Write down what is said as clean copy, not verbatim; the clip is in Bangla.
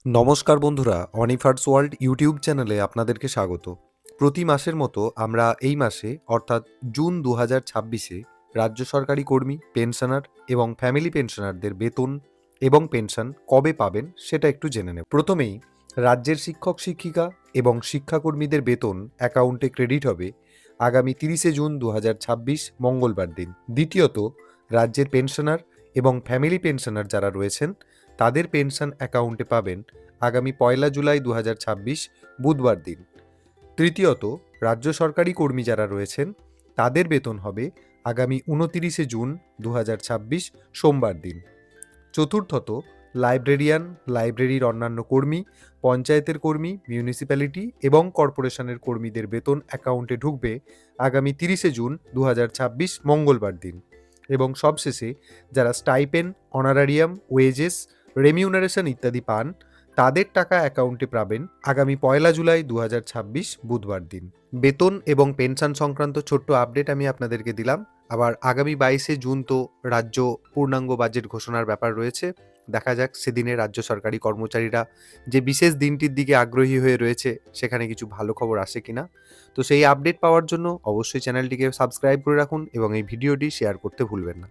নমস্কার বন্ধুরা, অনিফার্স ওয়ার্ল্ড ইউটিউব চ্যানেলে আপনাদেরকে স্বাগত। প্রতি মাসের মতো আমরা এই মাসে অর্থাৎ জুন 2026-এ রাজ্য সরকারি কর্মী, পেনশনার এবং ফ্যামিলি পেনশনারদের বেতন এবং পেনশন কবে পাবেন সেটা একটু জেনে নেব। প্রথমেই রাজ্যের শিক্ষক শিক্ষিকা এবং শিক্ষাকর্মীদের বেতন অ্যাকাউন্টে ক্রেডিট হবে আগামী 30শে জুন 2026 মঙ্গলবার দিন। দ্বিতীয়ত, রাজ্যের পেনশনার এবং ফ্যামিলি পেনশনার যারা রয়েছেন তাদের পেনশন অ্যাকাউন্টে পাবেন আগামী 1 জুলাই 2026 বুধবার দিন। তৃতীয়ত, রাজ্য সরকারি কর্মী যারা রয়েছেন তাদের বেতন হবে আগামী 29শে জুন 2026 সোমবার দিন। চতুর্থত, লাইব্রেরিয়ান, লাইব্রেরির অন্যান্য কর্মী, পঞ্চায়েতের কর্মী, মিউনিসিপ্যালিটি এবং কর্পোরেশনের কর্মীদের বেতন অ্যাকাউন্টে ঢুকবে আগামী 30শে জুন 2026 মঙ্গলবার দিন। এবং সবশেষে যারা স্টাইপেন, অনারারিয়াম, ওয়েজেস, রেমিউনারেশন ইত্যাদি পান তাদের টাকা অ্যাকাউন্টে পাবেন আগামী 1 জুলাই 2026 বুধবার দিন। বেতন এবং পেনশন সংক্রান্ত ছোট্ট আপডেট আমি আপনাদেরকে দিলাম। আবার আগামী 22শে জুন তো রাজ্য পূর্ণাঙ্গ বাজেট ঘোষণার ব্যাপার রয়েছে। দেখা যাক সেদিনে রাজ্য সরকারি কর্মচারীরা যে বিশেষ দিনটির দিকে আগ্রহী হয়ে রয়েছে সেখানে কিছু ভালো খবর আসে কিনা। তো সেই আপডেট পাওয়ার জন্য অবশ্যই চ্যানেলটিকে সাবস্ক্রাইব করে রাখুন এবং এই ভিডিওটি শেয়ার করতে ভুলবেন না।